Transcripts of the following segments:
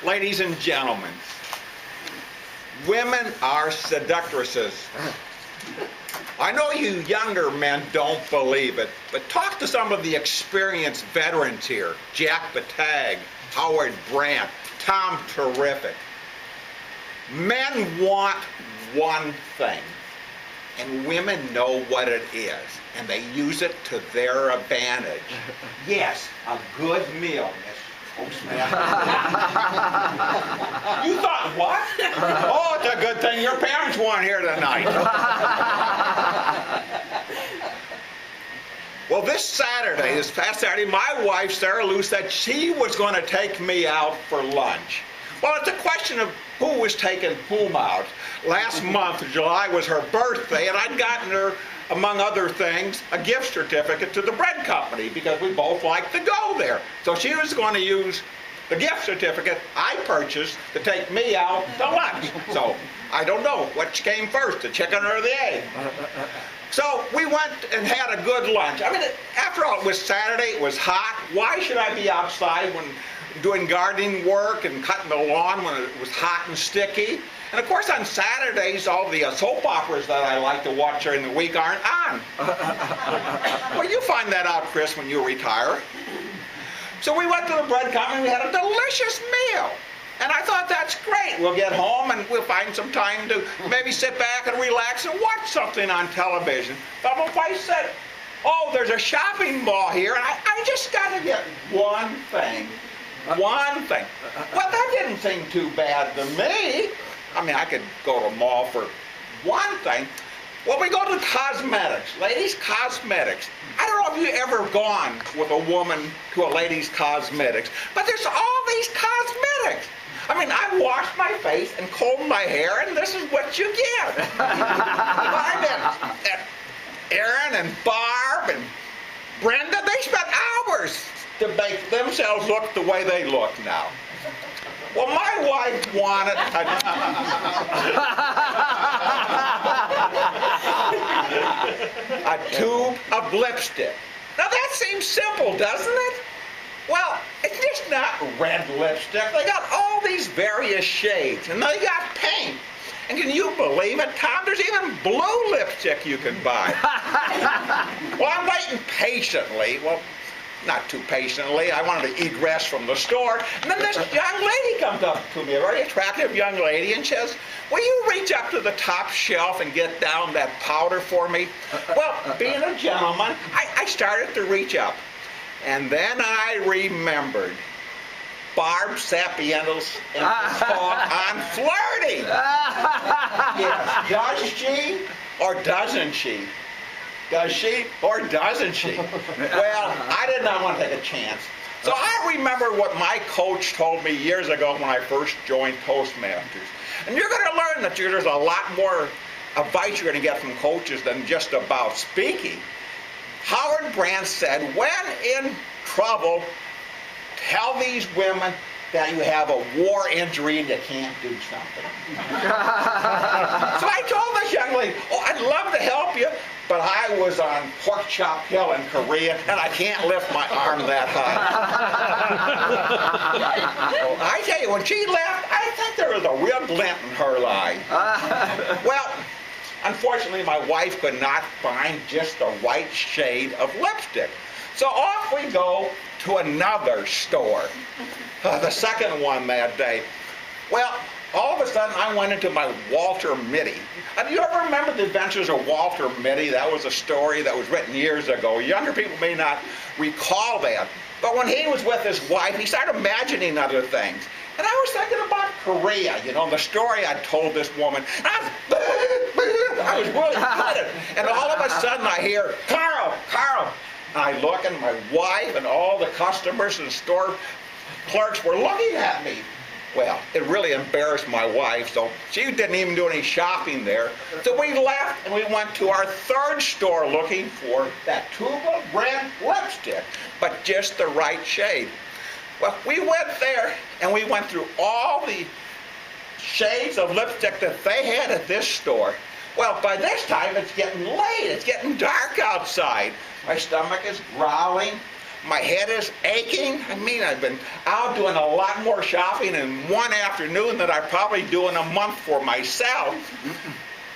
Ladies and gentlemen, women are seductresses. I know you younger men don't believe it, but talk to some of the experienced veterans here. Jack Batag, Howard Brandt, Tom Terrific. Men want one thing, and women know what it is, and they use it to their advantage. Yes, a good meal, Miss Postman. You thought what? Oh, it's a good thing your parents weren't here tonight. Well, this past Saturday, my wife, Sarah Lou, said she was going to take me out for lunch. Well, it's a question of who was taking whom out. Last month, July, was her birthday, and I'd gotten her, among other things, a gift certificate to the bread company because we both like to go there. So she was going to use the gift certificate I purchased to take me out to lunch. So I don't know which came first, the chicken or the egg. So we went and had a good lunch. I mean, after all, it was Saturday, it was hot. Why should I be outside when doing gardening work and cutting the lawn when it was hot and sticky? And of course on Saturdays, all the soap operas that I like to watch during the week aren't on. Well, you find that out, Chris, when you retire. So we went to the bread company, we had a delicious meal. And I thought, that's great. We'll get home and we'll find some time to maybe sit back and relax and watch something on television. But my wife said, oh, there's a shopping mall here, and I just got to get one thing. One thing. Well, that didn't seem too bad to me. I mean, I could go to a mall for one thing. Well, we go to cosmetics. Ladies' cosmetics. I don't know if you've ever gone with a woman to a ladies' cosmetics, but there's all these cosmetics. I mean, I washed my face and combed my hair, and this is what you get. Aaron and Barb and Brenda, they spent hours to make themselves look the way they look now. Well, my wife wanted a tube of lipstick. Now that seems simple, doesn't it? Well, it's just not red lipstick. They got all these various shades, and they got pink. And can you believe it, Tom? There's even blue lipstick you can buy. Well, I'm waiting patiently. Well, not too patiently. I wanted to egress from the store. And then this young lady comes up to me, a very attractive young lady, and says, will you reach up to the top shelf and get down that powder for me? Well, being a gentleman, I started to reach up. And then I remembered Barb Sapiento's song on flirting. Yes, does she or doesn't she? Does she or doesn't she? Well, I did not want to take a chance. So I remember what my coach told me years ago when I first joined Toastmasters. And you're going to learn that there's a lot more advice you're going to get from coaches than just about speaking. Howard Brandt said, when in trouble, tell these women that you have a war injury and you can't do something. So I told this young lady, oh, I'd love to help you, but I was on Pork Chop Hill in Korea, and I can't lift my arm that high. Well, I tell you, when she left, I think there was a real glint in her eye. Well, unfortunately, my wife could not find just the right shade of lipstick. So off we go to another store, the second one that day. Well, all of a sudden, I went into my Walter Mitty. Do you ever remember the adventures of Walter Mitty? That was a story that was written years ago. Younger people may not recall that. But when he was with his wife, he started imagining other things. And I was thinking about Korea, you know, the story I told this woman. I was really excited. And all of a sudden, I hear, Carl, Carl. And I look, and my wife and all the customers and store clerks were looking at me. Well, it really embarrassed my wife, so she didn't even do any shopping there. So we left and we went to our third store looking for that Tuba brand lipstick, but just the right shade. Well, we went there and we went through all the shades of lipstick that they had at this store. Well, by this time it's getting late, it's getting dark outside. My stomach is growling. My head is aching. I mean, I've been out doing a lot more shopping in one afternoon than I probably do in a month for myself.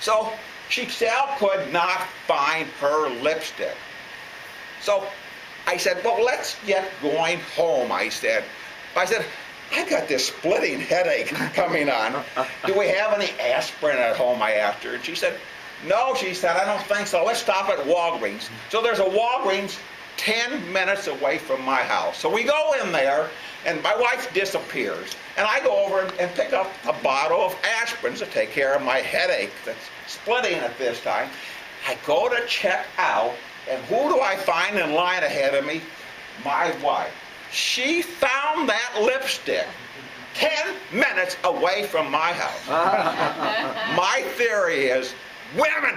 So she still could not find her lipstick. So I said, well, let's get going home, I said. I got this splitting headache coming on. Do we have any aspirin at home, I asked her. And she said, no, she said, I don't think so. Let's stop at Walgreens. So there's a Walgreens 10 minutes away from my house. So we go in there, and my wife disappears. And I go over and pick up a bottle of aspirin to take care of my headache that's splitting at this time. I go to check out, and who do I find in line ahead of me? My wife. She found that lipstick 10 minutes away from my house. My theory is, women!